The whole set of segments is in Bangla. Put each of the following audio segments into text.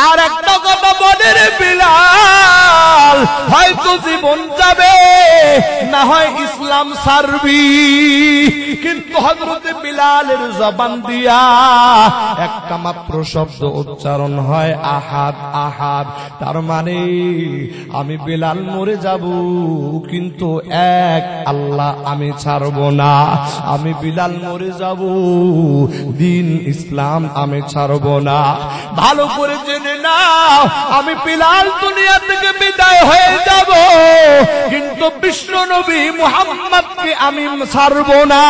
আর একটা কথা বলে রে বিলাল, হয়তো জীবন যাবে, না হয় ইসলাম ছাড়বি। কিন্তু হযরত বিলালের জবান দিয়া একটা মাত্র শব্দ উচ্চারণ হয়, আহাদ আহাদ। তার মানে আমি বিলাল মরে যাব, কিন্তু এক আল্লাহ আমি ছাড়ব না। আমি বিলাল মরে যাব, দিন ইসলাম আমি ছাড়ব না। ভালো করে জেনে নাও, আমি বিলাল দুনিয়া থেকে বিদায় হয়ে যাব, কিন্তু বিশ্ব নবী মুহাম্মদকে আমি ছাড়ব না।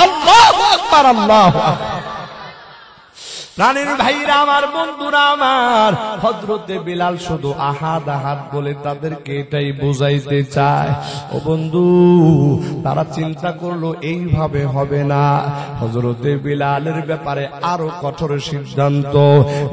আল্লাহু আকবার, আল্লাহু আকবার। প্রাণের ভাইরা আমার, বন্ধুরা আমার, হযরতে বিলাল শুধু আহাদ আহাদ বলে তাদেরকে এটাই বুঝাইতে চায়। ও বন্ধু, তারা চিন্তা করলো এইভাবে হবে না। হযরতে বিলালের ব্যাপারে আরো কঠোর সিদ্ধান্ত।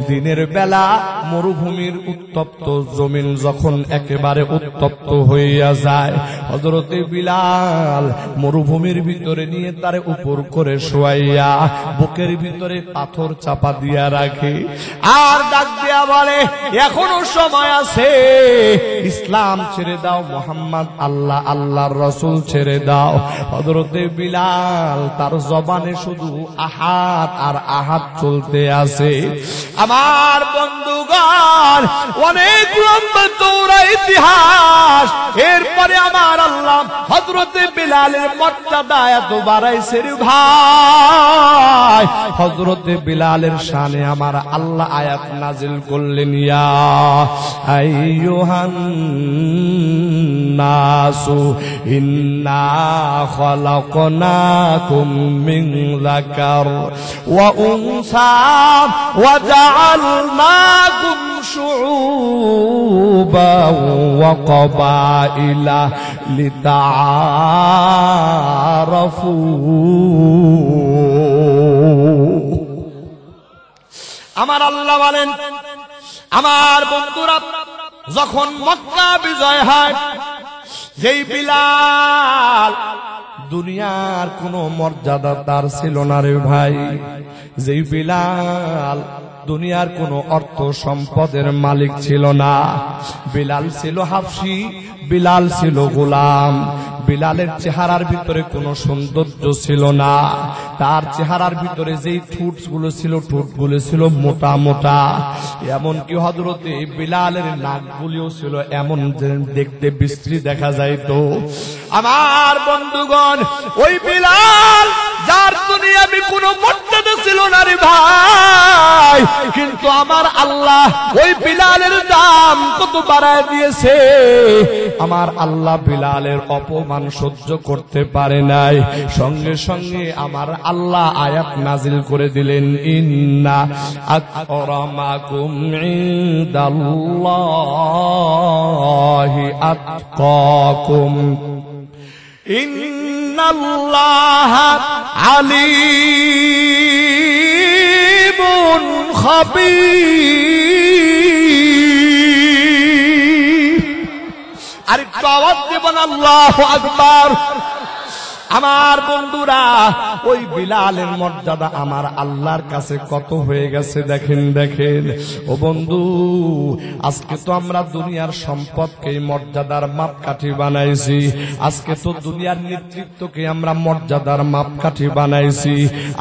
দিনের বেলা মরুভূমির উত্তপ্ত জমিন যখন একেবারে উত্তপ্ত হইয়া যায়, হযরতে বিলাল মরুভূমির ভিতরে নিয়ে তার উপর করে শোয়াইয়া বুকের ভিতরে পাথর চাপা দিয়া রাখে, আর ডাক দিয়া বলে, এখনো সময় আছে, ইসলাম ছেড়ে দাও, মুহাম্মদ আল্লাহ, আল্লাহর রাসূল ছেড়ে দাও। হযরতে বিলাল তার জবানে শুধু আহাদ আর আহাদ চলতে আছে। আমার বন্ধুগণ, অনেক লম্বা চওড়া ইতিহাস। এরপরে আমার আল্লাহ হযরতে বিলালের মর্যাদা এত বাড়াইছে রে ভাই, হযরতে বিলালের শানে আমার আল্লাহ আয়াত নাজিল করলেন, ইয়া আইয়ুহান নাসু ইন্না খালাকনাকুম মিন যাকার ওয়া উনসা ওয়া জাআলনাকুম শুউবান ওয়া ক্বাবাইলা লিতাআরাফু। আমার আল্লাহ বলেন, আমার বন্ধুরা, যখন মক্কা বিজয় হয়, যেই বিলাল দুনিয়ার কোনো মর্যাদা তার ছিল না রে ভাই, যেই বিলাল দুনিয়ার কোনো অর্থ সম্পদের মালিক ছিল না, বিলাল ছিল হাবশী, বিলাল ছিল গোলাম। বিলালের চেহারার ভিতরে কোনো সৌন্দর্য ছিল না, তার চেহারার ভিতরে যেই ঠোঁটগুলো ছিল, ঠোঁটগুলো ছিল মোটা মোটা। এমনকি হযরতে বিলালের নাকগুলিও ছিল এমন যে দেখতে বিশ্রী দেখা যাইতো। আমার বন্ধুগণ, ওই বিলাল যার দুনিয়াবি কোনো মর্যাদা ছিল না রে ভাই, কিন্তু আমার আল্লাহ ওই বিলালের দাম কত বাড়ায় দিয়েছে। আমার আল্লাহ বিলালের অপমান সহ্য করতে পারে নাই, সঙ্গে সঙ্গে আমার আল্লাহ আয়াত নাজিল করে দিলেন, ইন্না আকরামাকুম ইনদাল্লাহি আতকাকুম ইন্নাল্লাহা আলিমুন খাবীর। আরেকটু আওয়াজ দেবেন, আল্লাহু আকবার। আমার বন্ধুরা, ওই বিলালের মর্যাদা আমার আল্লাহর কাছে কত হয়ে গেছে দেখেন দেখেন। ও বন্ধু, আজকে তো আমরা দুনিয়ার সম্পদকে মর্যাদার মাপকাঠি বানাইছি, আজকে তো দুনিয়ার নেতৃত্বকে আমরা মর্যাদার মাপকাঠি বানাইছি,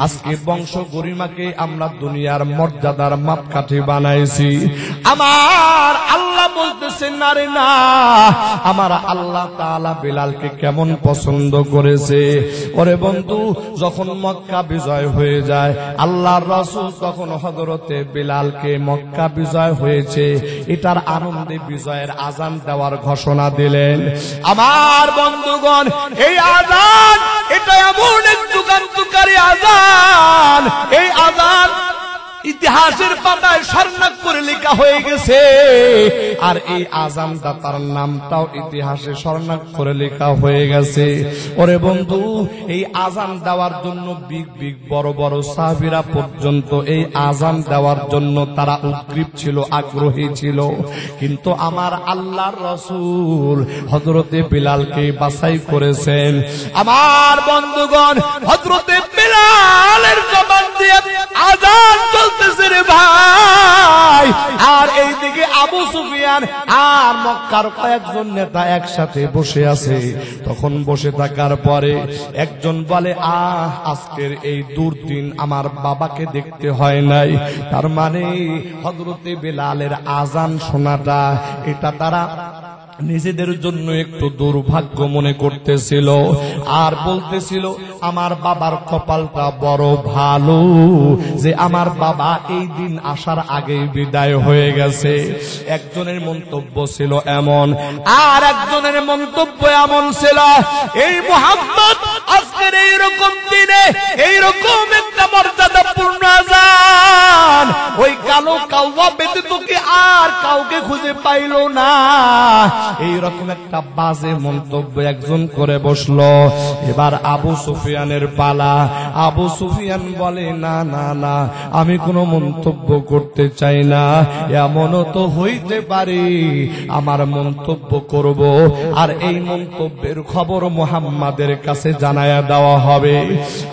আজকে বংশ গরিমাকে আমরা দুনিয়ার মর্যাদার মাপকাঠি বানাইছি। আমার আল্লাহ বলতেছেন, না রে না, আমার আল্লাহ তাআলা বিলালকে কেমন পছন্দ করেছে। ওরে বন্ধু, যখন মক্কা বিজয় হয়ে যায়, আল্লাহর রাসূল তখন হযরতে বিলালকে মক্কা বিজয় হয়েছে এটার আনন্দে বিজয়ের আযান দেওয়ার ঘোষণা দিলেন। আমার বন্ধুগণ, এই আযান, এটা এমন এক যুগান্তকারী আযান, এই আযান ইতিহাসের পাতায় স্বর্ণাক্ষরে লেখা হয়ে গেছে, আর এই আযান দাতার নামটাও ইতিহাসে স্বর্ণাক্ষরে লেখা হয়ে গেছে। ওরে বন্ধু, এই আযান দেওয়ার জন্য বিগ বিগ বড় বড় সাহাবীরা পর্যন্ত এই আযান দেওয়ার জন্য তারা উদ্গ্রীব ছিল, আগ্রহী ছিল। কিন্তু আমার আল্লাহর রাসূল হযরতে বিলালকে বাছাই করেছেন। আমার বন্ধুগণ, হযরতে বিলালের জবান দিয়ে আযান চলতেছে রে ভাই, আর এইদিকে আবু সুফিয়ান আর মক্কার কয়েকজন নেতা একসাথে বসে আছে। তখন বসে থাকার পরে একজন বলে, আজকের এই দুর্দিন আমার বাবাকে দেখতে হয় নাই। তার মানে হযরতে বেলালের আজান শোনাটা এটা তারা নিজেদের জন্য একটু দুর্ভাগ্য মনে করতেছিল, আর বলতেছিল আমার বাবার কপালটা বড় ভালো যে আমার বাবা এই দিন আসার আগেই বিদায় হয়ে গেছে। একজনের মন্তব্য ছিল এমন, আর একজনের মন্তব্য এমন ছিল, এই মুহাম্মদ আজকের এইরকম দিনে এইরকম একটা মর্যাদাপূর্ণ আযান ওই কালো কাওয়া ব্যতীত কি আর কাউকে খুঁজে পাইল না। এইরকম একটা বাজে মন্তব্য একজন করে বসলো। এবার আবু সুফিয়ানের পালা। আবু সুফিয়ান বলে, না না না, আমি কোনো মন্তব্য করতে চাই না। এমনও তো হইতে পারে আমার মন্তব্য করব, আর এই মন্তব্যের খবর মুহাম্মাদের কাছে জানায়া দেওয়া হবে।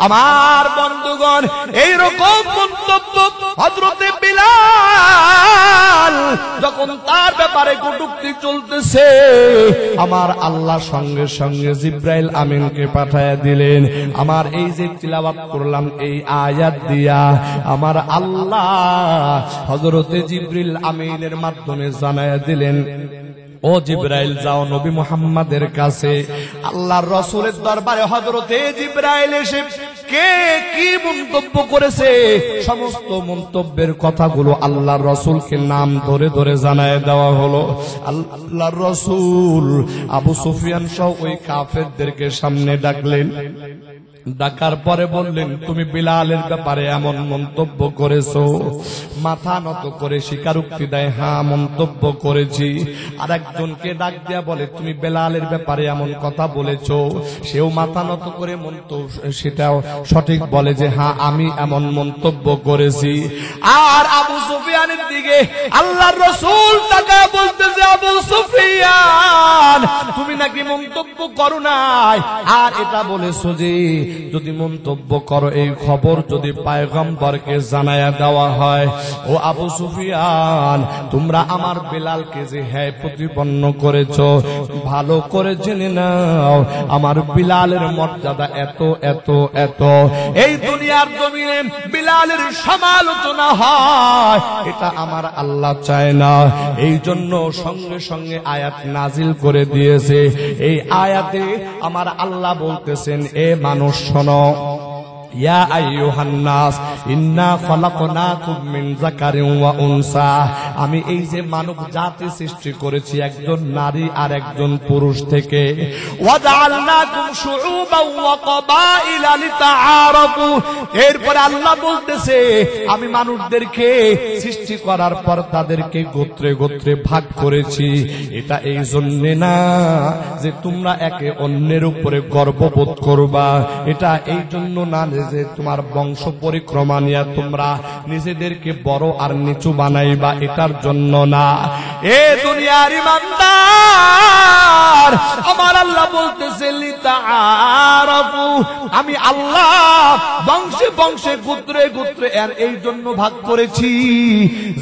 আমার বন্ধুগণ, এইরকম মন্তব্য হযরতে বিলাল যখন তার ব্যাপারে কটূক্তি চলতেছে, আমার আল্লাহ সঙ্গে সঙ্গে জিব্রাইল আমিনকে পাঠায়া দিলেন। আমার এই যে তিলাওয়াত করলাম এই আয়াত দিয়া আমার আল্লাহ হযরতে জিবরিল আমিনের মাধ্যমে জানায়া দিলেন, ও জিব্রাইল যাও নবী মুহাম্মাদের কাছে। আল্লাহর রাসূলের দরবারে হযরতে জিব্রাইল এসে কে কি মন্তব্য করেছে সমস্ত মন্তব্যের কথাগুলো আল্লাহর রাসূলকে নাম ধরে ধরে জানায় দেওয়া হলো। আল্লাহর রাসূল আবু সুফিয়ান সহ ওই কাফেরদেরকে সামনে ডাকলেন। ডাকার পরে বললেন, তুমি বিলালের ব্যাপারে এমন মন্তব্য করেছো। মাথা নত করে স্বীকারোক্তি দেয়, হ্যাঁ মন্তব্য করেছি। আর একজনকে ডাক দিয়া বলে, তুমি বিলালের ব্যাপারে এমন কথা বলেছো। সেও মাথা নত করে সেটাও সঠিক বলে যে হ্যাঁ আমি এমন মন্তব্য করেছি। আর আবু সুফিয়ানের দিকে আল্লাহর রাসূল তাকায় বলতেছে, আবু সুফিয়ান তুমি নাকি মন্তব্য করো নাই, আর এটা বলেছো যে যদি মন্তব্য করো এই খবর যদি পয়গম্বরকে জানায়া দেওয়া হয়। ও আবু সুফিয়ান, তোমরা আমার বেলালকে যে হ্যায় প্রতিপন্ন করেছো, ভালো করে জেনে নাও আমার বিলালের মর্যাদা এত এত এত। এই দুনিয়ার জমিনে বিলালের সমালোচনা হয়, এটা আমার আল্লাহ চায় না। এই জন্য সঙ্গে সঙ্গে আয়াত নাজিল করে দিয়েছে। এই আয়াতে আমার আল্লাহ বলতেছেন, এ মানুষ শোনো, ইয়া আইয়ুহান নাস ইন্না খলাকনাকুম মিন যাকারিন ওয়া উনসা, আমি এই যে মানব জাতি সৃষ্টি করেছি একজন নারী আর একজন পুরুষ থেকে। ওয়া জাআলনাকুম শুউবান ওয়া ক্বাবাইলা লিতাআরাফু, এরপর আল্লাহ বলতেছে আমি মানুষদেরকে সৃষ্টি করার পর তাদেরকে গোত্রে গোত্রে ভাগ করেছি। এটা এই জন্য না যে তোমরা একে অন্যের উপরে গর্ববোধ করবা, এটা এই জন্য না যে তোমার বংশ পরিক্রমা নিয়ে তোমরা নিজেদেরকে বড় আর নিচু বানাইবা, এটার জন্য না। এ দুনিয়ার ইমানদার, আমার আল্লাহ বলতেছে লিতাআরাফু, আমি আল্লাহ বংশে বংশে গোত্রে গোত্রে আর এই জন্য ভাগ করেছি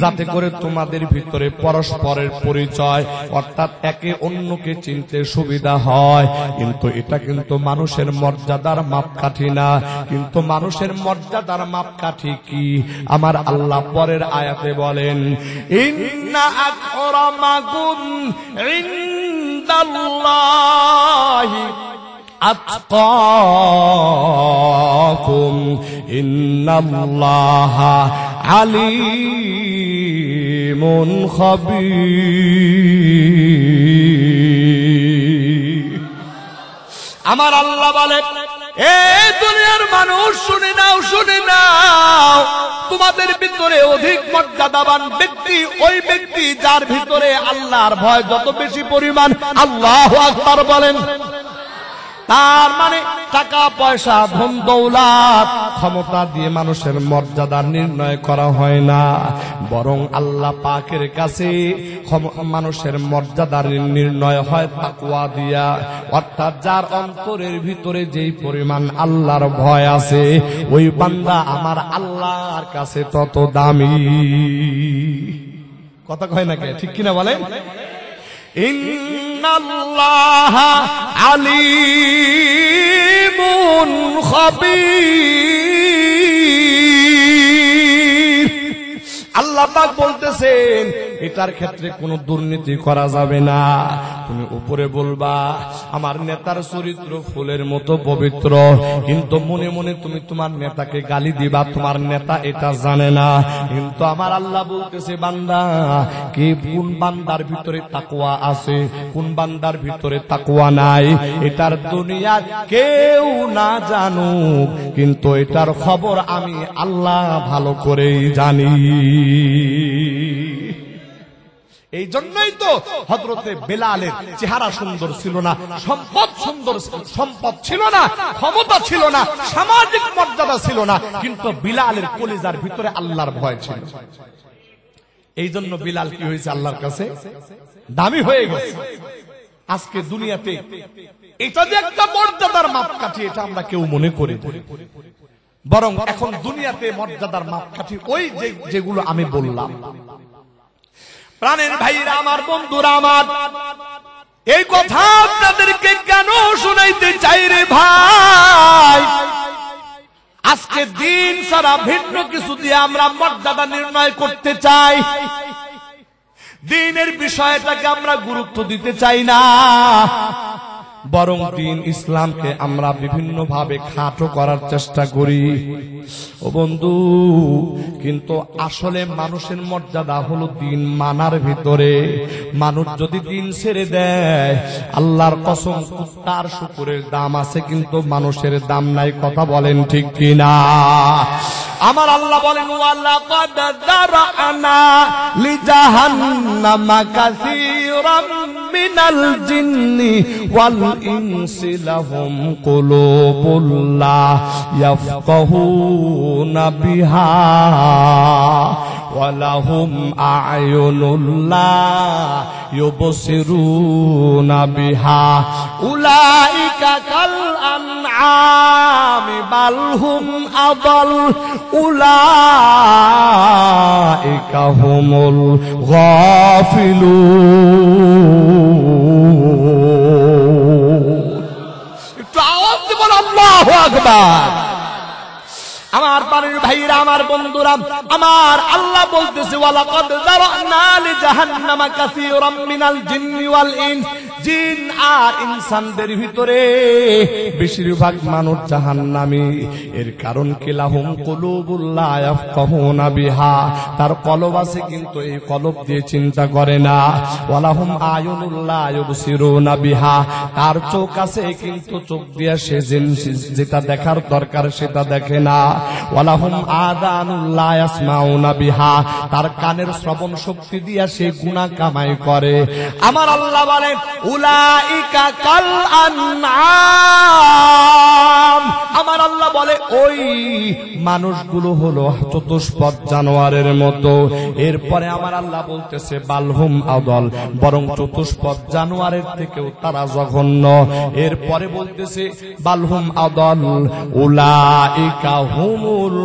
যাতে করে তোমাদের ভিতরে পরস্পরের পরিচয় অর্থাৎ একে অন্যকে চিনতে সুবিধা হয়। কিন্তু এটা কিন্তু মানুষের মর্যাদার মাপকাঠি না। কিন্তু মানুষের মর্যাদার মাপকাঠি কি আমার আল্লাহ পরের আয়াতে বলেন, ইন্না আকরামাকুম ইনদাল্লাহি আতকাকুম ইন্নাল্লাহা আলিমুন খাবীর। আমার আল্লাহ বলে, এ দুনিয়ার মানুষ শুনে নাও, শুনে নাও, তোমাদের ভিতরে অধিক মর্যাদাবান ব্যক্তি ওই ব্যক্তি যার ভিতরে আল্লাহর ভয় যত বেশি পরিমাণ। আল্লাহু আকবার বলেন। তার মানে টাকা পয়সা ধন দৌলত ক্ষমতা দিয়ে মানুষের মর্যাদা নির্ণয় করা হয় না, বরং আল্লাহ পাকের কাছে মানুষের মর্যাদা নির্ণয় হয় তাকওয়া দিয়া। অর্থাৎ যার অন্তরের ভিতরে যেই পরিমাণ আল্লাহর ভয় আছে ওই বান্দা আমার আল্লাহর কাছে তত দামি। কথা কয় না কে, ঠিক কিনা বলেন? ইন্নাল্লাহা আলিমুন খাবীর। আল্লাহ পাক বলতেছেন এটার ক্ষেত্রে কোনো দুর্নীতি করা যাবে না। তুমি উপরে বলবা আমার নেতার চরিত্র ফুলের মতো পবিত্র, কিন্তু মনে মনে তুমি তোমার নেতাকে গালি দিবা, তোমার নেতা এটা জানে না। কিন্তু আমার আল্লাহ বলতেছে বান্দা, কে কোন বান্দার ভিতরে তাকওয়া আছে, কোন বান্দার ভিতরে তাকওয়া নাই, এটার দুনিয়া কেউ না জানুক, কিন্তু এটার খবর আমি আল্লাহ ভালো করেই জানি। এই জন্যই তো হযরতে বেলালের চেহারা সুন্দর ছিল না, সম্পদ ছিল না, ক্ষমতা ছিল না, সামাজিক মর্যাদা ছিল না, কিন্তু বিলালের কলিজার ভিতরে আল্লাহর ভয় ছিল। এই জন্য বিলাল কি হয়েছে? আল্লাহর কাছে দামি হয়ে গেছে। আজকে দুনিয়াতে এটা যে একটা মর্যাদার মাপকাঠি, এটা আমরা কেউ মনে করি, বরং এখন দুনিয়াতে মর্যাদার মাপকাঠি ওই যেগুলো আমি বললাম। প্রাণের ভাইরা আমার, বন্ধুরা আমার, এই কথা আপনাদেরকে কেন শুনাইতে চাই রে ভাই? আজকে দিন সারা ভিন্ন কিছু দিয়ে আমরা মর্যাদা নির্ণয় করতে চাই, দিনের বিষয়টাকে আমরা গুরুত্ব দিতে চাই না, বরং দিন ইসলামকে আমরা বিভিন্ন ভাবে খাটো করার চেষ্টা করি। ও বন্ধু, কিন্তু আসলে মানুষের মর্যাদা হলো দিন মানার ভিতরে। মানুষ যদি দিন ছেড়ে দেয়, আল্লাহর কসম কুত্তার শুকুরের দাম আছে, কিন্তু মানুষের দাম নাই। কথা বলেন ঠিক কিনা? আমার আল্লাহ বলেন ওয়ালাকাদ যারানা লিজাহান্নামা কাসীরাম মিনাল জিন্নি ওয়াল ইনসি লাহুম কুলুবুল লা ইয়াফকাহুনা বিহা ওয়া লাহুম আ'য়ুনুল লা ইউবসিরুনা বিহা উলাইকা কাল আনআমি বাল হুম আদাল উলাইকা হুমুল গাফিলুন। একটু আওয়াজ দিয়ে বল আল্লাহু আকবার। আমার প্রাণের ভাইরা, আমার বন্ধুরা, আমার আল্লাহ বলতেছে ওয়ালাকাদ যারানা লিজাহান্নামা কাসীরাম মিনাল জিন্নি ওয়াল ইনস। জিন আর ইনসানদের ভিতরে বেশিরভাগ মানুষ জাহান্নামী। এর কারণ কি? লাহুম কুলুবুল লা ইয়াফকাহুনা বিহা, তার কলব আছে কিন্তু এই কলব দিয়ে চিন্তা করে না। ওয়ালাহুম আয়ুনুল লা ইউবসিরুনা বিহা, তার চোখ আছে কিন্তু চোখ দিয়ে সে যেটা দেখার দরকার সেটা দেখে না। ওয়ালাহুম আযানুল লা ইয়াসমাউনা বিহা, তার কানের শ্রবণ শক্তি দিয়ে সে গুনাহ কামাই করে। আমার আল্লাহ বলেন উলাইকা কাল আনআম। আমার আল্লাহ বলে ওই মানুষগুলো হলো চতুষ্পদ জানোয়ারের মতো। এরপরে আমার আল্লাহ বলতেছে বালহুম আদল, বরং চতুষ্পদ জানোয়ারের থেকেও তারা জঘন্য। এরপরে বলতেছে বালহুম আদল উলাইকা হুমুল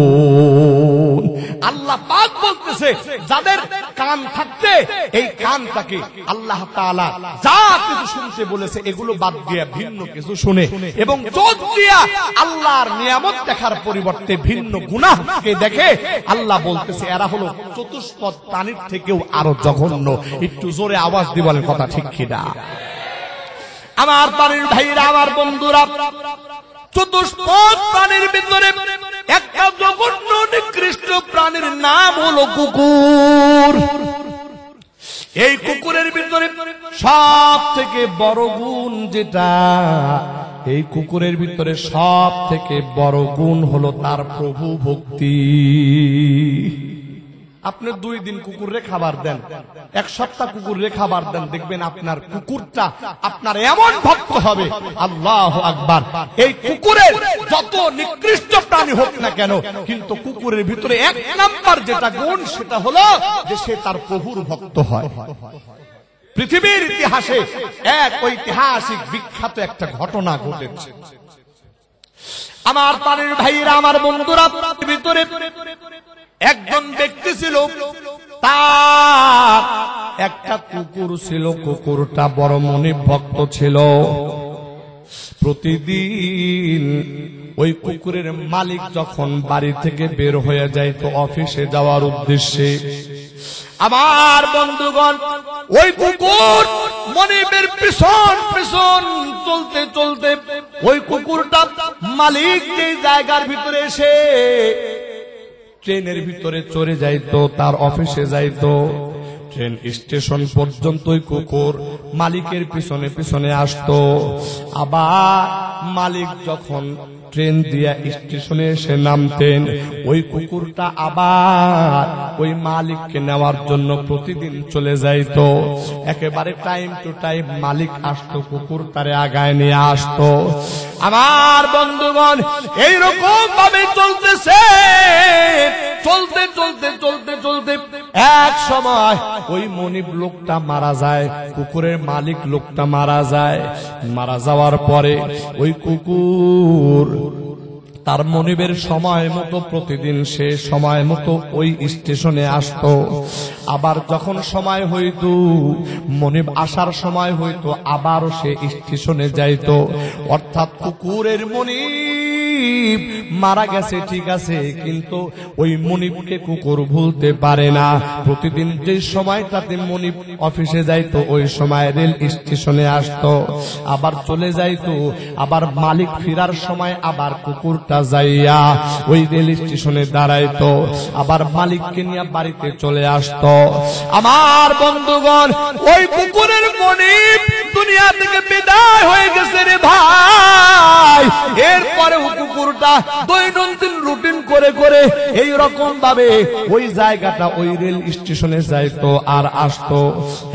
গাফিলুন। আল্লাহ পাক বলতেছে যাদের কান থাকতে এই কানটাকে আল্লাহ তাআলা যা কিছু শুনতে বলেছে এগুলো বাদ দিয়ে ভিন্ন কিছু শুনে, এবং চোখ দিয়া আল্লাহর নিয়ামত দেখার পরিবর্তে ভিন্ন গুনাহকে দেখে, আল্লাহ বলতেছে এরা হলো চতুষ্পদ প্রাণীর থেকেও আরো জঘন্য। একটু জোরে আওয়াজ দিয়ে বলেন কথা ঠিক কিনা? আমার প্রাণের ভাইরা, আমার বন্ধুরা, চতুষ্পদ প্রাণীর ভিতরে একটা জঘন্য নিকৃষ্ট প্রাণীর নাম হলো কুকুর। এই কুকুরের ভিতরে সব থেকে বড় গুণ যেটা, এই কুকুরের ভিতরে সব থেকে বড় গুণ হলো তার প্রভু ভক্তি। আপনি 2 দিন কুকুরে খাবার দেন, 1 সপ্তাহ কুকুরে খাবার দেন, দেখবেন আপনার কুকুরটা আপনার এমন ভক্ত হবে, আল্লাহু আকবার। এই কুকুরের যত নিকৃষ্ট প্রাণী হোক না কেন, কিন্তু কুকুরের ভিতরে 1 নাম্বার যেটা গুণ সেটা হলো যে সে তার প্রভুর ভক্ত হয়। পৃথিবীর ইতিহাসে এক ঐতিহাসিক বিখ্যাত একটা ঘটনা ঘটেছে। আমার প্রাণের ভাইরা, আমার বন্ধুরা, ভিতরে একজন ব্যক্তি ছিল, তার একটা কুকুর ছিল। কুকুরটা বড় মনিব ভক্ত ছিল। প্রতিদিন ওই কুকুরের মালিক যখন বাড়ি থেকে বের হয়ে যায় তো অফিসে যাওয়ার উদ্দেশ্যে, আমার বন্ধুগণ ওই কুকুর মনিবের পিছন পিছন চলতে চলতে ওই কুকুরটা মালিক যে জায়গার ভিতরে এসে ট্রেনের ভিতরে চড়ে যাইতো, তার অফিসে যাইতো, ট্রেন স্টেশন পর্যন্ত ওই কুকুর মালিকের পিছনে পিছনে আসতো। আবার মালিক যখন ট্রেন দিয়া স্টেশনে এসে নামতেন, ওই কুকুরটা আবার ওই মালিককে নেওয়ার জন্য প্রতিদিন চলে যাইতো। একেবারে টাইম টু টাইম মালিক আসতো, কুকুর তারে আগায় নিয়ে আসতো। আমার বন্ধুগণ এইরকম ভাবে চলতেছে, চলতে চলতে চলতে চলতে এক সময় ওই মনিব লোকটা মারা যায়, কুকুরের মালিক লোকটা মারা যায়। মারা যাওয়ার পরে ওই কুকুর তার মনিবের সময় মতো প্রতিদিন সে সময় মতো ওই স্টেশনে আসতো। আবার যখন সময় হইতো, মনিব আসার সময় হইতো, আবারও সে স্টেশনে যাইতো। অর্থাৎ কুকুরের মনিব মারা গেছে ঠিক আছে, কিন্তু ওই মনিবকে কুকুর ভুলতে পারে না। প্রতিদিন যে সময়টাতে মনিব অফিসে যাইতো ওই সময় রেল স্টেশনে আসতো, আবার চলে যাইতো। আবার মালিক ফেরার সময় আবার কুকুরটা যাইয়া ওই রেল স্টেশনে দাঁড়াইতো, আবার মালিককে নিয়ে বাড়িতে চলে আসতো। আমার বন্ধুগণ ওই কুকুরের মনিব দুনিয়া থেকে বিদায় হয়ে গেছে রে ভাই। এরপরে কুকুরটা দৈনন্দিন রুটিন করে করে এই রকম ভাবে ওই জায়গাটা ওই রেল স্টেশনে যাইতো আর আসতো।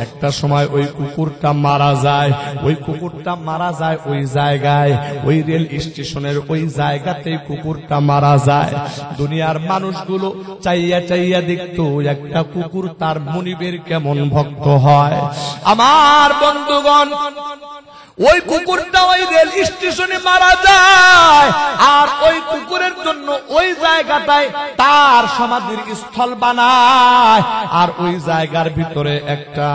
একটা সময় ওই কুকুরটা মারা যায়। ওই কুকুরটা মারা যায় ওই জায়গায়, ওই রেল স্টেশনের ওই জায়গাতেই কুকুরটা মারা যায়। দুনিয়ার মানুষগুলো চাইয়া চাইয়া দেখতো একটা কুকুর তার মনিবের কেমন ভক্ত হয়। আমার বন্ধুগণ ওই কুকুরটা ওই রেল স্টেশনে মারা যায়, আর ওই কুকুরের জন্য ওই জায়গাটায় তার সমাধির স্থল বানায়, আর ওই জায়গার ভিতরে একটা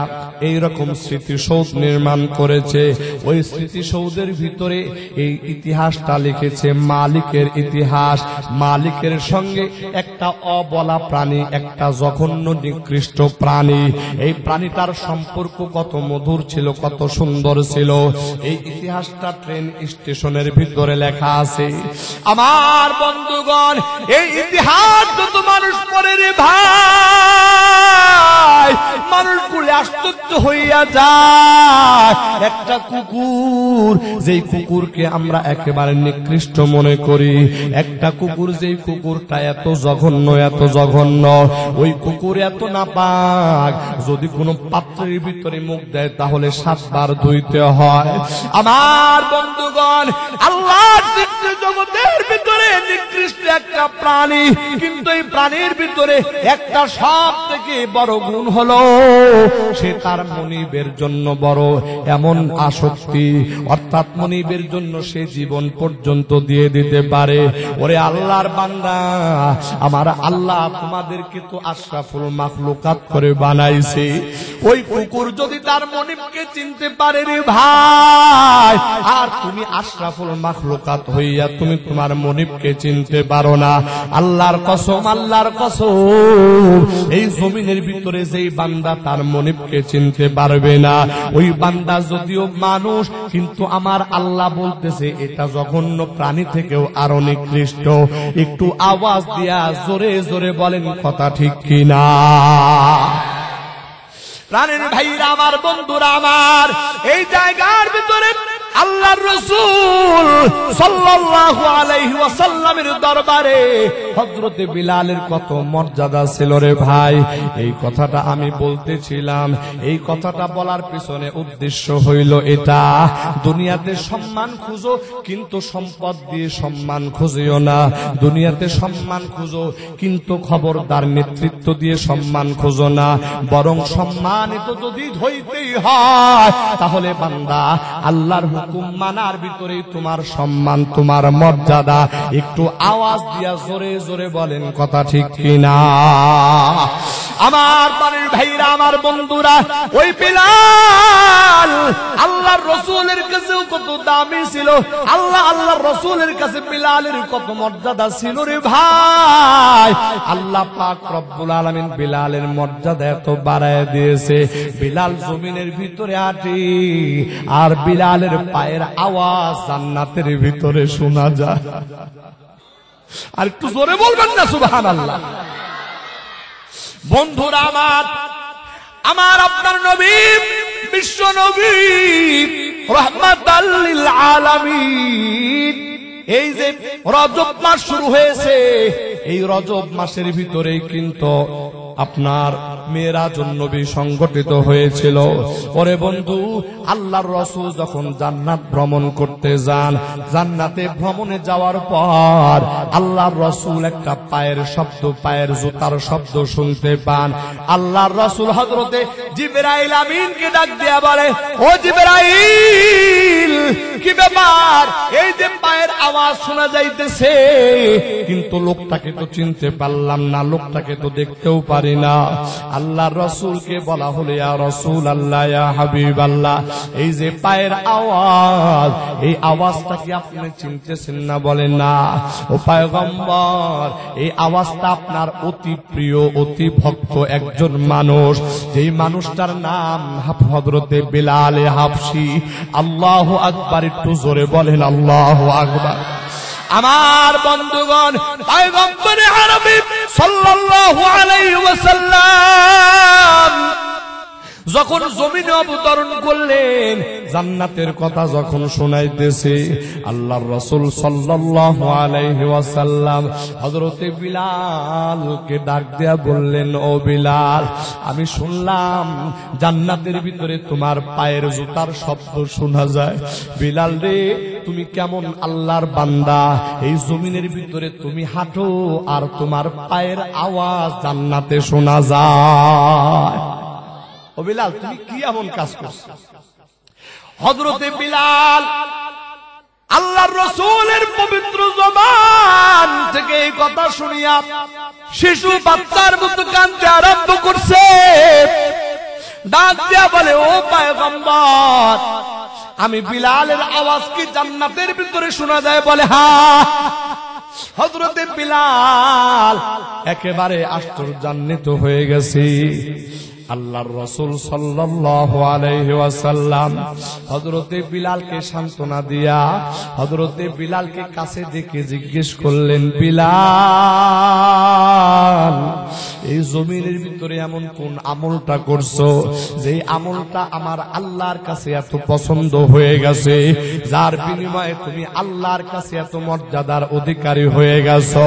এইরকম স্মৃতিসৌধ নির্মাণ করেছে। ওই স্মৃতিসৌধের ভিতরে এই ইতিহাসটা লিখেছে, মালিকের ইতিহাস। মালিকের সঙ্গে একটা অবলা প্রাণী, একটা জঘন্য নিকৃষ্ট প্রাণী। এই প্রাণীটার সম্পর্ক কত মধুর ছিল, কত সুন্দর ছিল, এই ইতিহাসটা ট্রেন স্টেশনের ভিতরে লেখা আছে। আমার বন্ধুগণ এই ইতিহাস যত মানুষ পড়ে রে ভাই, মানুষগুলো আশ্চর্য হইয়া যায়। একটা কুকুর, যেই কুকুরকে আমরা একেবারে নিকৃষ্ট মনে করি, একটা কুকুর যেই কুকুরটা এত জঘন্য, এত জঘন্য, ওই কুকুর এত নাপাক, যদি কোনো পাত্রের ভিতরে মুখ দেয় তাহলে 7 বার ধুইতে হয়। আমার বন্ধুগণ আল্লাহর সৃষ্ট জগতের ভিতরে নিকৃষ্ট একটা প্রাণী, কিন্তু এই প্রাণীর ভিতরে একটা সব থেকে বড় গুণ হলো সে তার মনিবের জন্য বড় এমন আসক্তি, অর্থাৎ মনিবের জন্য সে জীবন পর্যন্ত দিয়ে দিতে পারে। ওরে আল্লাহর বান্দা, আমার আল্লাহ তোমাদেরকে তো আশরাফুল মাখলুকাত করে বানাইছে। ওই কুকুর যদি তার মনিবকে চিনতে পারে রে ভাই, আর তুমি আশরাফুল মাখলুকাত হইয়া তুমি তোমার মনিবকে চিনতে পারো না, আল্লাহর কসম, আল্লাহর কসম, এই জমিনের ভিতরে যেই বান্দা তার মনিবকে চিনতে পারবে না, ওই বান্দা যদিও মানুষ, কিন্তু আমার আল্লাহ বলতেছে এটা জঘন্য প্রাণী থেকেও আরো নিকৃষ্ট। একটু আওয়াজ দিয়া জোরে জোরে বলেন কথা ঠিক কিনা? প্রাণের ভাইরা আমার, বন্ধুরা আমার, এই জায়গার ভিতরে আল্লাহর রাসূল সাল্লাল্লাহু আলাইহি ওয়াসাল্লামের দরবারে হযরতে বিলালের কত মর্যাদা ছিল রে ভাই। এই কথাটা আমি বলতেছিলাম, এই কথাটা বলার পিছনে উদ্দেশ্য হইল এটা, দুনিয়াতে সম্মান খুঁজো কিন্তু সম্পদ দিয়ে সম্মান খুঁজিও না। দুনিয়াতে সম্মান খুঁজো কিন্তু খবরদার নেতৃত্ব দিয়ে সম্মান খুঁজো না, বরং সম্মানিত যদি হইতেই হয় তাহলে বান্দা আল্লাহর হুকুম মানার ভিতরেই তোমার সম্মান, তোমার মর্যাদা। একটু আওয়াজ দিয়া জোরে জোরে বলেন কথা ঠিক কিনা? আমার বাড়ির ভাইরা, আমার বন্ধুরা, ওই বিলাল আল্লাহর রাসূলের কাছেও কত দামি ছিল। আল্লাহর রাসূলের কাছে বিলালের কত মর্যাদা ছিল রে ভাই। আল্লাহ পাক রব্বুল আলামিন বিলালের মর্যাদা এত বাড়ায় দিয়েছে। বিলাল জমিনের ভিতরে হাঁটে আর বিলালের পায়ের আওয়াজ জান্নাতের ভিতরে শোনা যায়। আর একটু জোরে বলবেন না সুবহানাল্লাহ। বন্ধুরা আমার আপনার নবী, বিশ্ব নবী রাহমাতাল লিল আলামিন, এই যে রজব মাস শুরু হয়েছে, এই রজব মাসের ভিতরেই কিন্তু আপনার মেরাজুন নবী সংগঠিত হয়েছিল। ওরে বন্ধু, আল্লাহর রাসূল যখন জান্নাত ভ্রমণ করতে যান, জান্নাতে ভ্রমণে যাওয়ার পর আল্লাহর রাসূল একটা পায়ের শব্দ, পায়ের জুতার শব্দ শুনতে পান। আল্লাহর রাসূল হযরতে জিবরাইল আমিনকে ডাক দিয়া বলে, ও জিবরাইল, কি ব্যাপার? এই যে পায়ের আওয়াজ শোনা যাইতেছে, কিন্তু লোকটাকে তো চিনতে পারলাম না, লোকটাকে তো দেখতেও পারি না। আল্লাহর রাসূলকে বলা হলো, ইয়া রাসূলুল্লাহ, ইয়া হাবিবাল্লাহ, এই যে পায়ের আওয়াজ, এই আওয়াজটা কি আপনি চিনতেছেন না? বলেন না। ও পয়গম্বর, এই আওয়াজটা আপনার অতি প্রিয়, অতি ভক্ত একজন মানুষ, যেই মানুষটার নাম হযরতে বিলাল হাবশী। আল্লাহু আকবার, একটু জোরে বলেন আল্লাহু আকবার। আমার বন্ধুগণ, পয়গম্বরে আরবি সাল্লাল্লাহু আলাইহি ওয়াসাল্লাম যখন জমিনে অবতরণ করলেন, জান্নাতের কথা যখন শোনাইতেছে, আল্লাহর রাসূল সাল্লাল্লাহু আলাইহি ওয়াসাল্লাম হযরতে বিলালকে ডাক দিয়া বললেন, ও বিলাল, আমি শুনলাম জান্নাতের ভিতরে তোমার পায়ের জুতার শব্দ শোনা যায়। বিলাল রে, তুমি কেমন আল্লাহর বান্দা, এই জমিনের ভিতরে তুমি হাঁটো আর তোমার পায়ের আওয়াজ জান্নাতে শোনা যায়। ও বিলাল, তুমি কি এমন কাজ করছো? হযরতে বিলাল আল্লাহর রাসূলের পবিত্র জবান থেকে এই কথা শুনিয়া শিশু বাচ্চার মতো কাঁদতে আরম্ভ করছে। ডাক দিয়া বলে, ও পয়গম্বর, আমি বিলালের আওয়াজ কি জান্নাতের ভিতরে শোনা যায়? বলে, হ্যাঁ। হযরতে বিলাল একেবারে আশ্চর্যান্বিত হয়ে গেছে। আল্লাহর রাসূল সাল্লাল্লাহু আলাইহি ওয়াসাল্লাম হযরতে বিলালকে সান্ত্বনা দিয়া হযরতে বিলালকে কাছে ডেকে জিজ্ঞেস করলেন, বিলাল, এই জমিনের ভিতরে এমন কোন আমলটা করছো যে আমলটা আমার আল্লাহর কাছে এত পছন্দ হয়ে গেছে, যার বিনিময়ে তুমি আল্লাহর কাছে এত মর্যাদার অধিকারী হয়ে গেছো?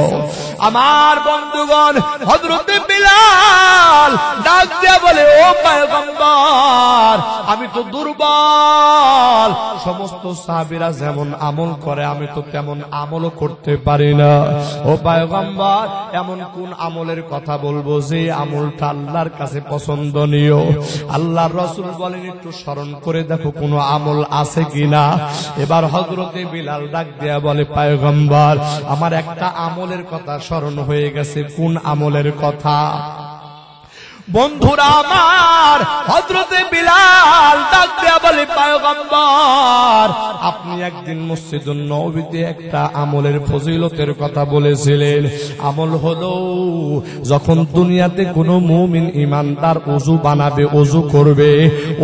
আমার বন্ধুগণ, হযরতে বিলাল ডাক দিয়া বলে, ও পয়গম্বর, আমি তো দুর্বল, সমস্ত সাহাবীরা যেমন আমল করে আমি তো তেমন আমলও করতে পারি না। ও পয়গম্বর, এমন কোন আমলের কথা বলবো যে আমলটা আল্লাহর কাছে পছন্দনীয়? আল্লাহর রাসূল বলেন, একটু স্মরণ করে দেখো কোন আমল আছে কিনা। এবার হযরতে বিলাল ডাক দেয়া বলে, পয়গম্বর, আমার একটা আমলের কথা স্মরণ হয়ে গেছে। কোন আমলের কথা? বন্ধুরা আমার, হযরতে বিলাল ডাক দেয়া বলে, পয়গম্বর, আপনি একদিন মসজিদুন নববীতে একটা আমলের ফজিলতের কথা বলেছিলেন। আমল হলো, যখন দুনিয়াতে কোনো মুমিন ঈমানদার ওযু বানাবে, ওযু করবে,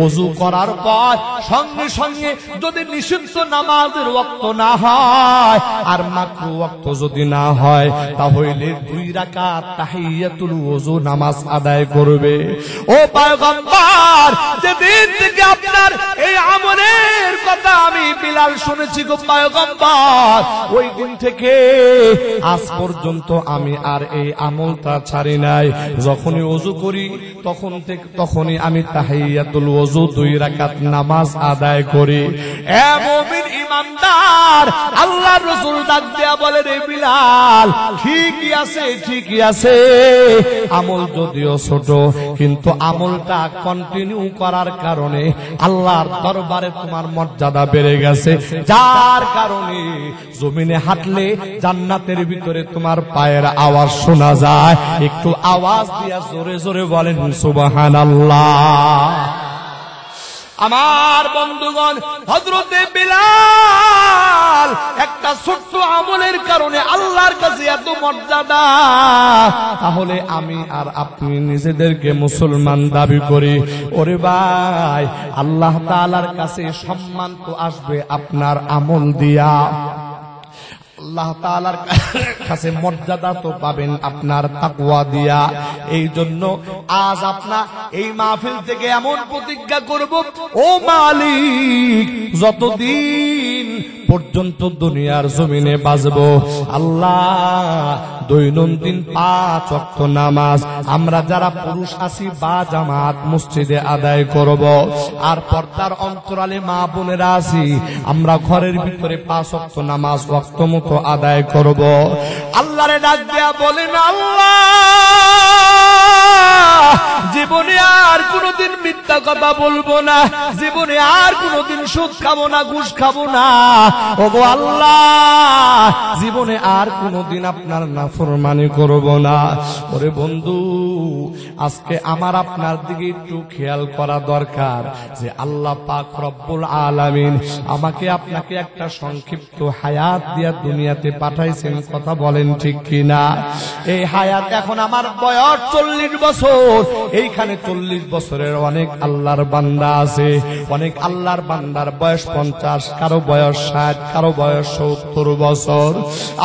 ওযু করার পর সঙ্গে সঙ্গে যদি নিষিদ্ধ নামাজের ওয়াক্ত না হয় আর মাকরু ওয়াক্ত যদি না হয়, তাহলে 2 রাকাত তাহিয়াতুল ওযু নামাজ আদায় করবে। ও পয়গম্বর, যেদিন থেকে আপনার এই আমলের কথা আমি বিলাল শুনেছি গো পয়গম্বর, ওই দিন থেকে আজ পর্যন্ত আমি আর এই আমলটা ছাড়ি নাই। যখনই ওযু করি তখনই আমি তাহিয়াতুল ওযু 2 রাকাত নামাজ আদায় করি। এ মুমিন ঈমানদার, আল্লাহর রাসূল ডাক দেয়া বলে, রে বিলাল, ঠিকই আছে, ঠিকই আছে, আমল যদিও ছোট কিন্তু আমলটা কন্টিনিউ করার কারণে আল্লাহর দরবারে তোমার মর্যাদা বেড়ে গেছে, যার কারণে জমিনে হাঁটলে জান্নাতের ভিতরে তোমার পায়ের আওয়াজ শোনা যায়। একটু আওয়াজ দিয়া জোরে জোরে বলেন সুবহানাল্লাহ। আমার বন্ধুগণ, হযরতে বিলাল একটা ছোট্ট আমলের কারণে আল্লাহর কাছে এত মর্যাদা। তাহলে আমি আর আপনি নিজেদেরকে মুসলমান দাবি করি, ওরে ভাই, আল্লাহ তাআলার কাছে সম্মান তো আসবে আপনার আমল দিয়া, আল্লাহ তাআলার কাছে মর্যাদা তো পাবেন আপনার তাকওয়া দিয়া। এই জন্য আজ আপনার এই মাহফিল থেকে এমন প্রতিজ্ঞা করব, ও মালিক, যতদিন পর্যন্ত দুনিয়ার জমিনে বাঁচব, আল্লাহ দৈনন্দিন 5 ওয়াক্ত নামাজ আমরা যারা পুরুষ আছি বা জামাত মসজিদে আদায় করব, আর পর্দার অন্তরালে মা বোনেরা আছি আমরা ঘরের ভিতরে 5 ওয়াক্ত নামাজ ওয়াক্ত মতো আদায় করব। আল্লাহরে ডাক দিয়া বলেন, আল্লাহ জীবনে আর কোনদিন মিথ্যা কথা বলবো না, জীবনে আর কোনদিন সুদ খাবো না, ঘুষ খাবো না। ওগো আল্লাহ, জীবনে আর কোনদিন আপনার নাফরমানি করব না। ওরে বন্ধু, আজকে আমার আপনার দিকে একটু খেয়াল করা দরকার যে আল্লাহ পাক রব্বুল আলামিন আমাকে আপনাকে একটা সংক্ষিপ্ত হায়াত দিয়া দুনিয়াতে পাঠাইছেন। কথা বলেন ঠিক কিনা? এই হায়াত, এখন আমার বয়স 40 বছর, এইখানে 40 বছরের অনেক আল্লাহর বান্দা আছে, অনেক আল্লাহর বান্দার বয়স 50, কারো বয়স 60, কারো বয়স 70 বছর।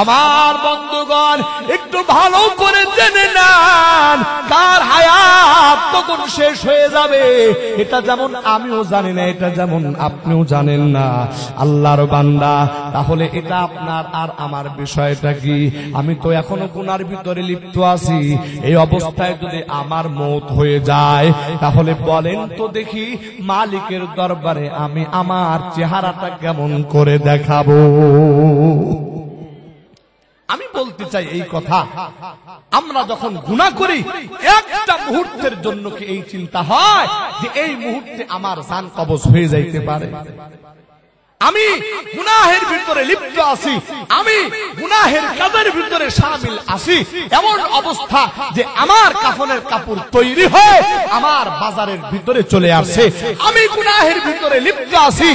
আমার বন্ধুগণ, একটু ভালো করে জেনে নেন, কার হায়াত তখন শেষ হয়ে যাবে এটা যেমন আমিও জানি না, এটা যেমন আপনিও জানেন না, আল্লাহর বান্দা। তাহলে এটা আপনার আর আমার বিষয়টা কি? আমি তো এখনো গুনার ভিতরে লিপ্ত আছি। এই অবস্থায় যদি আমার মওত হয়ে যায়, তাহলে বলেন তো দেখি মালিকের দরবারে আমি আমার চেহারাটা কেমন করে দেখাবো? আমি বলতে চাই এই কথা, আমরা যখন গুনাহ করি একটা মুহূর্তের জন্য কি এই চিন্তা হয় যে এই মুহূর্তে আমার জান কবজ হয়ে যাইতে পারে? আমি গুনাহের ভিতরে লিপ্ত আছি, আমি গুনাহের কাজের ভিতরে শামিল আছি, এমন অবস্থা যে আমার কাফনের কাপড় তৈরি হয়ে আমার বাজারের ভিতরে চলে আসছে। আমি গুনাহের ভিতরে লিপ্ত আছি,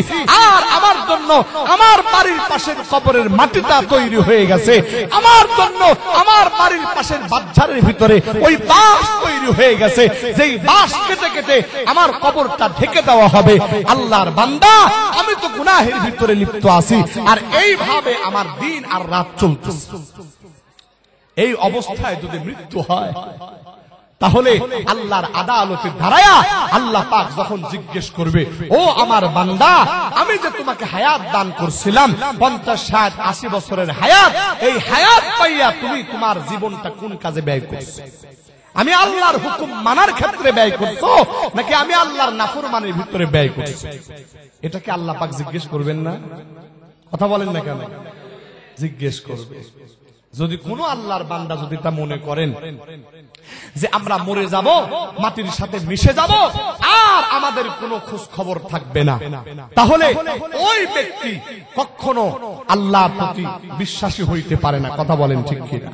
আর আমার জন্য আমার বাড়ির পাশের কবরের মাটিটা তৈরি হয়ে গেছে, আমার জন্য আমার বাড়ির পাশের বাচ্চারের ভিতরে ওই বাঁশ তৈরি হয়ে গেছে, যেই বাঁশ কেটে কেটে আমার কবরটা ঢেকে দেওয়া হবে। আল্লাহর বান্দা, আমি তো গুনাহের ভিতরে লিপ্ত আছি, আর এইভাবে আমার দিন আর রাত চলতেছে। এই অবস্থায় যদি মৃত্যু হয়, তাহলে আল্লাহর আদালতে দাঁড়ায়া আল্লাহ পাক যখন জিজ্ঞেস করবে, ও আমার বান্দা, আমি যে তোমাকে হায়াত দান করছিলাম 50, 60, 80 বছরের হায়াত, এই হায়াত পাইয়া তুমি তোমার জীবনটা কোন কাজে ব্যয় করছো? আমি আল্লাহর হুকুম মানার ক্ষেত্রে ব্যয় করছো, নাকি আমি আল্লাহর নাফরমানির ভিতরে ব্যয় করছো? এটাকে আল্লাহ পাক জিজ্ঞেস করবেন না? কথা বলেন না কেন? জিজ্ঞেস করবে। যদি কোনো আল্লাহর বান্দা যদি তা মনে করেন যে আমরা মরে যাব, মাটির সাথে মিশে যাব, আর আমাদের কোনো খোঁজ খবর থাকবে না, তাহলে ওই ব্যক্তি কখনো আল্লাহর প্রতি বিশ্বাসী হইতে পারে না। কথা বলেন ঠিক কিনা?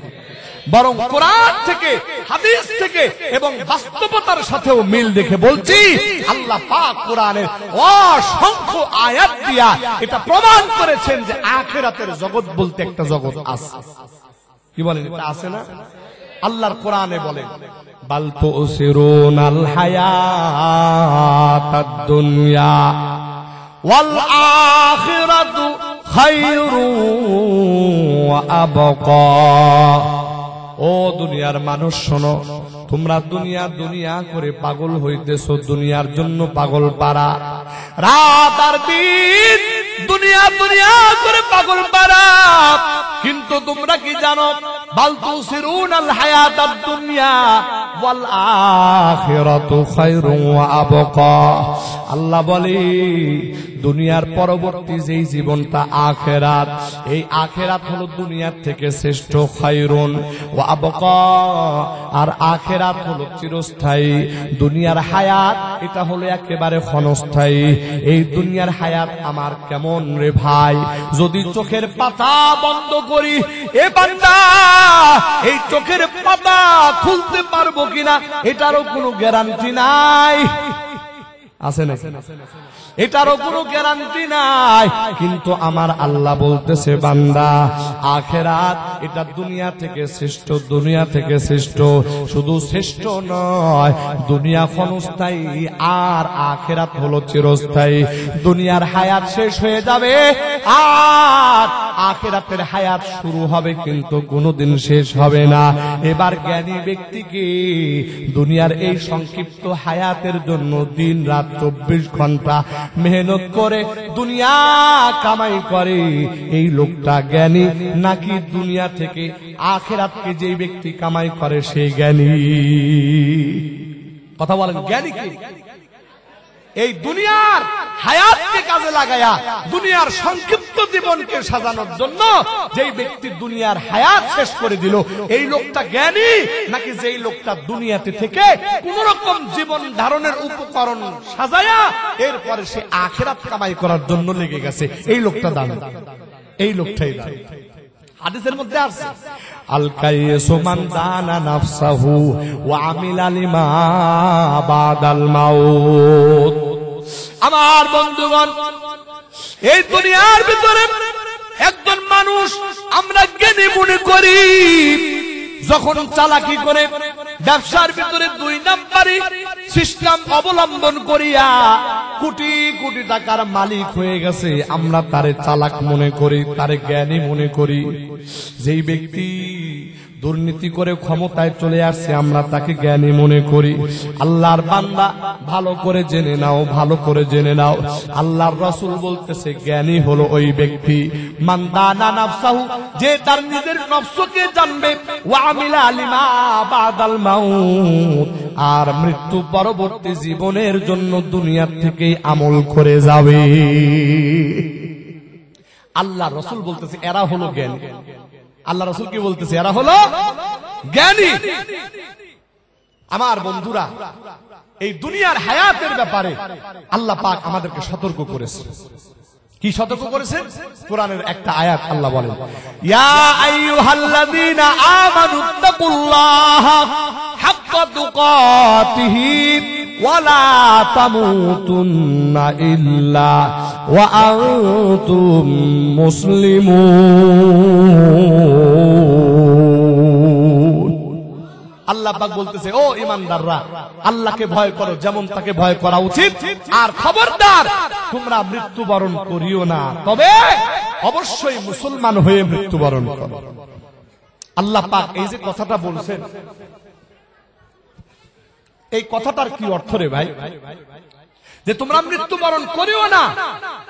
বরং কোরআন থেকে, হাদিস থেকে এবং বাস্তবতার সাথেও মিল দেখে বলছি, আল্লাহ পাক কোরআনের অসংখ্য আয়াত দিয়া এটা প্রমাণ করেছেন যে আখিরাতের জগৎ বলতে একটা জগৎ আছে। কি বলেন? এটা আছে না? আল্লাহর কোরআনে বলেন, বাল তুসিরুনাল হায়াতাদ দুনিয়া ওয়াল আখিরাতু খায়রু ওয়া আবকা। ও দুনিয়ার মানুষ শোনো, তোমরা দুনিয়া দুনিয়া করে পাগল হইতেছো, দুনিয়ার জন্য পাগল পারা, রাত আর দিন দুনিয়া দুনিয়া করে পাগল পারা। কিন্তু তোমরা কি জানো? বাল তুসিরুনাল হায়াতাদ দুনিয়া, ওয়াল আখিরাতু খায়রুন ওয়া আবকা। আল্লাহ বলে দুনিয়ার পরবর্তী যেই জীবনটা আখিরাত, এই আখিরাত হলো দুনিয়ার থেকে শ্রেষ্ঠ। খায়রুন ওয়া আবকা, আর আখিরাত হলো চিরস্থায়ী। দুনিয়ার হায়াত এটা হলো একেবারে ক্ষণস্থায়ী। এই দুনিয়ার হায়াত আমার কেমন রে ভাই, যদি চোখের পাতা বন্ধ করি, এ বান্দা এই চোখের পাতা খুলতে পারবো কিনা এটারও কোনো গ্যারান্টি নাই। আছে না? এটারও কোনো গ্যারান্টি নাই। কিন্তু আমার আল্লাহ বলতেছে, বান্দা আখিরাত এটা দুনিয়া থেকে শ্রেষ্ঠ, দুনিয়া থেকে শ্রেষ্ঠ। শুধু শ্রেষ্ঠ নয়, দুনিয়া ক্ষণস্থায়ী আর আখিরাত হলো চিরস্থায়ী। দুনিয়ার হায়াত শেষ হয়ে যাবে আর আখিরাতের হায়াত শুরু হবে, কিন্তু কোনোদিন শেষ হবে না। এবার জ্ঞানী ব্যক্তিকে দুনিয়ার এই সংক্ষিপ্ত হায়াতের জন্য দিন রাত 24 ঘন্টা মেহনত করে দুনিয়া কামাই করে, এই লোকটা জ্ঞানী নাকি দুনিয়া থেকে আখিরাতকে যে ব্যক্তি কামাই করে সেই জ্ঞানী? কথা বলেন, জ্ঞানী কি? এই দুনিয়ার হায়াতকে কাজে লাগায়া দুনিয়ার সংক্ষিপ্ত জীবনকে সাজানোর জন্য যেই ব্যক্তি দুনিয়ার হায়াত শেষ করে দিল, এই লোকটা জ্ঞানী নাকি যেই লোকটা দুনিয়াতে থেকে কোন রকম জীবন ধারণের উপকরণ সাজায়া এরপরে সে আখিরাত কামাই করার জন্য লেগে গেছে, এই লোকটা দামি? এই লোকটাই দামি। হাদিসের মধ্যে আছে, আল কাইয়িসু মান দানা নাফসাহু ওয়া আমিলা লিমা বাদাল মাউত। আমার বন্ধুগণ, এই দুনিয়ার ভিতরে একজন মানুষ আমরা জ্ঞানী মনে করি যখন চালাকি করে ব্যবসার ভিতরে 2 নাম্বারি সিস্টেম অবলম্বন করিয়া কোটি কোটি টাকার মালিক হয়ে গেছে, আমরা তারে চালাক মনে করি, তারে জ্ঞানী মনে করি। যেই ব্যক্তি দুর্নীতি করে ক্ষমতায় চলে আসছে আমরা তাকে জ্ঞানী মনে করি। আল্লাহর বান্দা ভালো করে জেনে নাও, ভালো করে জেনে নাও, আল্লাহর রাসূল বলতেছে জ্ঞানী হলো ওই ব্যক্তি মান দানা নাফসাহু, যে তার নিজের নফসকে জানবে, ওয়া আমিলা লিমা বাদাল মাউত, আর মৃত্যু পরবর্তী জীবনের জন্য দুনিয়া থেকে আমল করে যাবে। আল্লাহর রাসূল বলতেছে এরা হলো জ্ঞানী। আল্লাহ রাসূল কি বলতেছে? এরা হলো জ্ঞানী। আমার বন্ধুরা, এই দুনিয়ার হায়াতের ব্যাপারে আল্লাহ পাক আমাদেরকে সতর্ক করেছে। কি সতর্ক করেছেন? কোরআনের একটা আয়াত আল্লাহ বলেন, ইয়া আইয়ুহাল্লাযীনা আমানুত্তাকুল্লাহা হাক্কা তুকাতিহি ওয়া লা তামুতুন্না ইল্লা ওয়া আনতুম মুসলিমুন। আল্লাহ পাক বলতেছে, ও ঈমানদাররা, আল্লাহকে ভয় করো যেমন তাকে ভয় করা উচিত, আর খবরদার তোমরা মৃত্যুবরণ করিও না, তবে অবশ্যই মুসলমান হয়ে মৃত্যুবরণ করো। আল্লাহ পাক এই যে কথাটা বলছেন, এই কথাটার কি অর্থ রে ভাই? যে তোমরা মৃত্যুবরণ করিও না,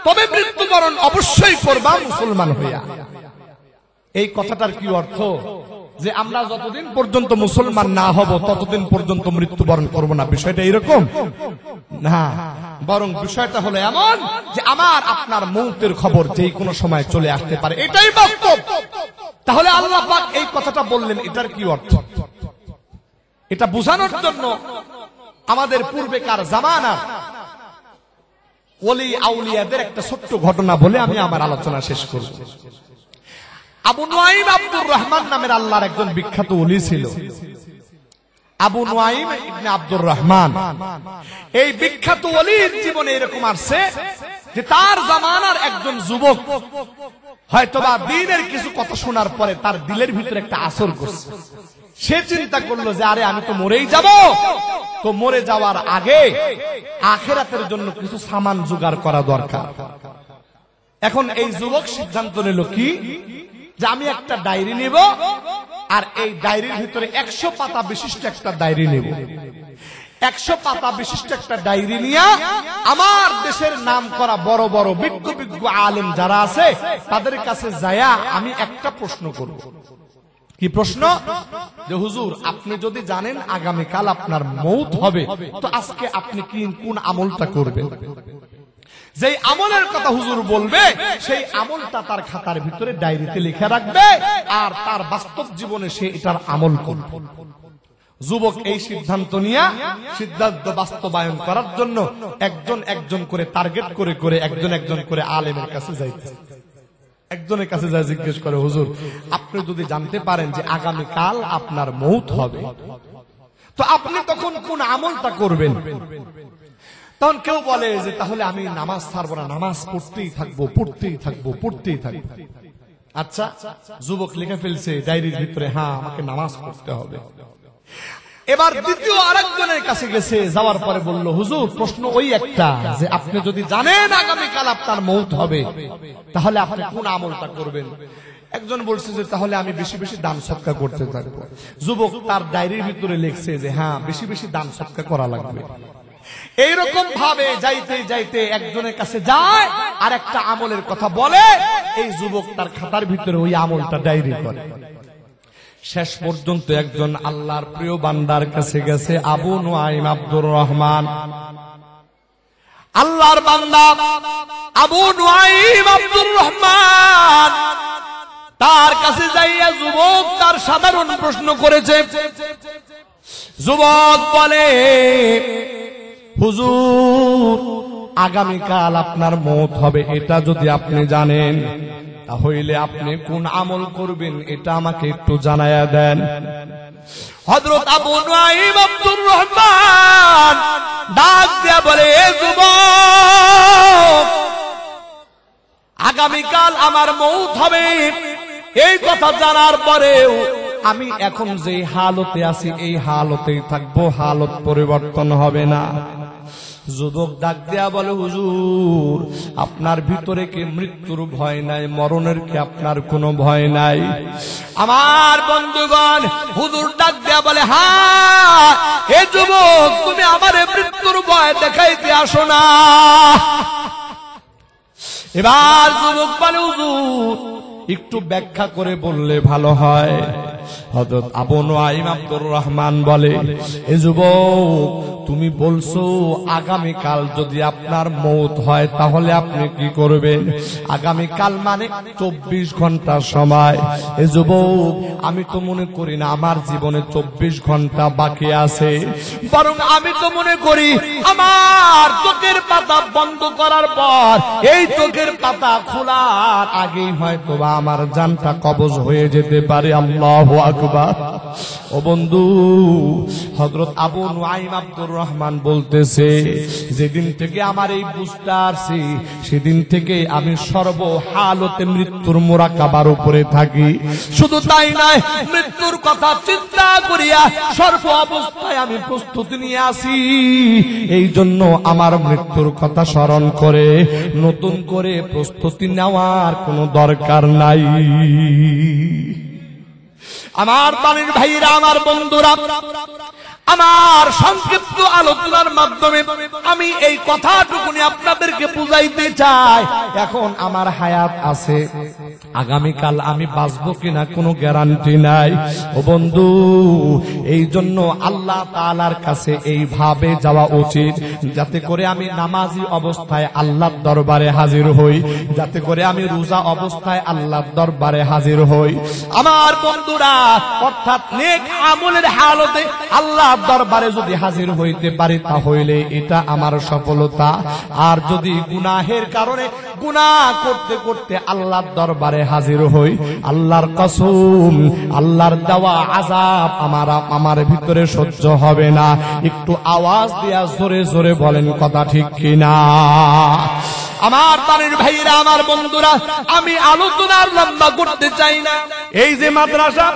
তবে মৃত্যুবরণ অবশ্যই করবা মুসলমান হইয়া। এই কথাটার কি অর্থ? যে আমরা যতদিন পর্যন্ত মুসলমান না হব ততদিন পর্যন্ত মৃত্যুবরণ করব না, বিষয়টা এরকম না। বরং বিষয়টা হলো এমন যে আমার আপনার মৌতের খবর যেই কোনো সময় চলে আসতে পারে, এটাই বাস্তব। তাহলে আল্লাহ পাক এই কথাটা বললেন, এটার কি অর্থ? এটা বোঝানোর জন্য আমাদের পূর্বেকার জামানা ওলি আউলিয়াদের একটা ছোট্ট ঘটনা বলে আমি আমার আলোচনা শেষ করব। আবু নুআইম আব্দুর রহমান নামের আল্লাহর একজন বিখ্যাত ওলি ছিল। আবু নুআইম ইবনে আব্দুর রহমান, এই বিখ্যাত ওলির জীবনে এরকম আসছে যে তার জামানার একজন যুবক হয়তোবা দ্বীনের কিছু কথা শোনার পরে তার দিলের ভিতরে একটা আসর করছে। সে চিন্তা করলো যে আরে আমি তো মরেই যাব, তো মরে যাওয়ার আগে আখিরাতের জন্য কিছু সামান জোগাড় করা দরকার। এখন এই যুবক সিদ্ধান্ত নিল কি, যে আমি একটা ডায়েরি নেব, আর এই ডায়েরির ভিতরে 100 পাতা বিশিষ্ট একটা ডায়েরি নেব। 100 পাতা বিশিষ্ট একটা ডায়েরি নিয়ে আমার দেশের নাম করা বড় বড় বিজ্ঞ আলেম যারা আছে তাদের কাছে যায়া আমি একটা প্রশ্ন করব। কি প্রশ্ন? যে হুজুর, আপনি যদি জানেন আগামীকাল আপনার মৌত হবে, তো আজকে আপনি কোন আমলটা করবেন? যেই আমলের কথা হুজুর বলবে, সেই আমলটা তার খাতার ভিতরে ডায়েরিতে লিখে রাখবে, আর তার বাস্তব জীবনে সে এটার আমল করবে। যুবক এই সিদ্ধান্ত নিয়ে সিদ্ধান্ত বাস্তবায়ন করার জন্য একজন একজন করে টার্গেট করে করে একজন একজন করে আলেমের কাছে যাইতে, একজনের কাছে যায় জিজ্ঞেস করে, হুজুর, আপনি যদি জানতে পারেন যে আগামীকাল আপনার মৌত হবে, তো আপনি তখন কোন আমলটা করবেন? তখন কেউ বলে যে তাহলে আমি নামাজ ছাড়বো না, নামাজ পড়তেই থাকবো, পড়তেই থাকবো, পড়তেই থাকবো। আচ্ছা, যুবক লিখে ফেলছে ডায়েরির ভিতরে, হ্যাঁ আমাকে নামাজ পড়তে হবে। এবার দ্বিতীয় আরেকজনের কাছে গেছে, যাওয়ার পরে বলল, হুজুর, প্রশ্ন ওই একটা যে আপনি যদি জানেন আগামীকাল আপনার মৌত হবে, তাহলে আপনি কোন আমলটা করবেন? একজন বলছে যে তাহলে আমি বেশি বেশি দান সদকা করতে থাকবো। যুবক তার ডায়েরির ভিতরে লিখছে যে হ্যাঁ, বেশি বেশি দান সদকা করা লাগবে। এইরকম ভাবে যাইতে যাইতে একজনের কাছে যায় আর একটা আমলের কথা বলে, এই যুবক তার খাতার ভিতরে ওই আমলটা ডায়েরি করে। শেষ পর্যন্ত একজন আল্লাহর প্রিয় বান্দার কাছে গেছে, আবু নুআইম আব্দুর রহমান, আল্লাহর বান্দা আবু নুআইম আব্দুর রহমান। তার কাছে যাইয়া যুবক তার সাধারণ প্রশ্ন করেছে। যুবক বলে, হুজুর, আগামীকাল আপনার মওত হবে, এটা যদি আপনি জানেন, তাহলে আপনি কোন আমল করবেন এটা আমাকে একটু জানায়া দেন। হযরত আবু নুআইম আব্দুর রহমান ডাক দিয়া বলে, যুবক, আগামীকাল আমার মওত হবে, এই কথা জানার পরেও আমি এখন যে হালতে আছি এই হালতেই থাকবো, হালত পরিবর্তন হবে না। যুবক ডাক দেয়া বলে, হুজুর, আপনার ভিতরে কি মৃত্যুর ভয় নাই? মরণের কি আপনার কোনো ভয় নাই? আমার বন্ধুগণ, হুজুর ডাক দেয়া বলে, হ্যাঁ, হে যুবক, তুমি আমারে মৃত্যুর ভয় দেখাইতে আসো না। এবার যুবক বলে, হুজুর, একটু ব্যাখ্যা করে বললে ভালো হয়। হযরত আবু নুআইম আব্দুর রহমান বলে, এ যুবক, তুমি বলছো আগামীকাল যদি আপনার মওত হয় তাহলে আপনি কি করবেন? আগামীকাল মানে 24 ঘন্টা সময়। এ যুবক, আমি তো মনে করি না আমার জীবনে 24 ঘন্টা বাকি আছে, বরং আমি তো মনে করি আমার চোখের পাতা বন্ধ করার পর এই চোখের পাতা খোলার আগেই হয়তো আমার জানটা কবজ হয়ে যেতে পারে। আল্লাহু আকবার। ও বন্ধু, হযরত আবু নুআইম আব্দুর রহমান বলতেছে, যেদিন থেকে আমার এই বুঝতে আসছে, সেদিন থেকে আমি সর্বহালতে মৃত্যুর মুরাকাবার উপরে থাকি। শুধু তাই নয়, মৃত্যুর কথা চিন্তা করিয়া সর্ব অবস্থায় আমি প্রস্তুতি নিয়ে আসি। এই জন্য আমার মৃত্যুর কথা স্মরণ করে নতুন করে প্রস্তুতি নেওয়ার কোনো দরকার নাই। আমার প্রাণের ভাইরা, আমার বন্ধুরা, আমার সংক্ষিপ্ত আলোচনার মাধ্যমে আমি এই কথাটুকুনি আপনাদেরকে বুঝাইতে চাই। এখন আমার হায়াত আছে, আগামীকাল আমি বাঁচবো কিনা কোনো গ্যারান্টি নাই। ও বন্ধু, এই জন্য আল্লাহ তাআলার কাছে এইভাবে যাওয়া উচিত, যাতে করে আমি নামাজি অবস্থায় আল্লাহর দরবারে হাজির হই, যাতে করে আমি রোজা অবস্থায় আল্লাহর দরবারে হাজির হই। আমার বন্ধুরা, অর্থাৎ নেক আমলের হালতে আল্লাহ দরবারে যদি হাজির হইতে পারি তাহলে এটা আমার সফলতা। আর যদি গুনাহের কারণে গুনাহ করতে করতে আল্লাহর দরবারে হাজির হই, আল্লাহর কসম, আল্লাহর দেওয়া আযাব আমার ভিতরে সহ্য হবে না। একটু আওয়াজ দিয়া জোরে জোরে বলেন, কথা ঠিক কিনা? আমার প্রাণের ভাইরা, আমার বন্ধুরা, আমি আলোচনার লম্বা করতে চাই না। এই যে মাদ্রাসা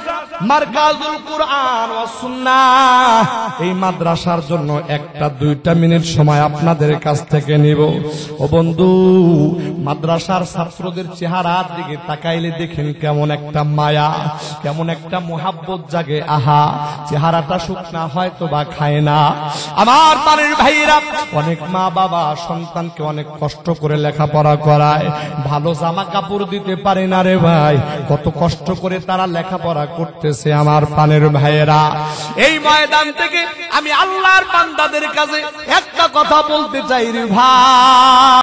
মারকাজুল কুরআন ওয়াস সুন্নাহ, এই মাদ্রাসার জন্য 1-2 মিনিট সময় আপনাদের কাছ থেকে নিব। ও বন্ধু, মাদ্রাসার ছাত্রদের চেহারার দিকে তাকাইলে দেখেন কেমন একটা মায়া, কেমন একটা মোহাব্বত জাগে। আহা, চেহারাটা শুকনা হয়তো বা খায় না। আমার প্রাণের ভাইরা, অনেক মা বাবা সন্তানকে অনেক কষ্ট করে লেখাপড়া করায়, ভালো জামা কাপড় দিতে পারে না রে ভাই। কত কষ্ট করে তারা লেখাপড়া করতে করতেছে আমার প্রাণের ভাইয়েরা। এই ময়দান থেকে আমি আল্লাহর বান্দাদের কাছে একটা কথা বলতে চাই রে ভাই।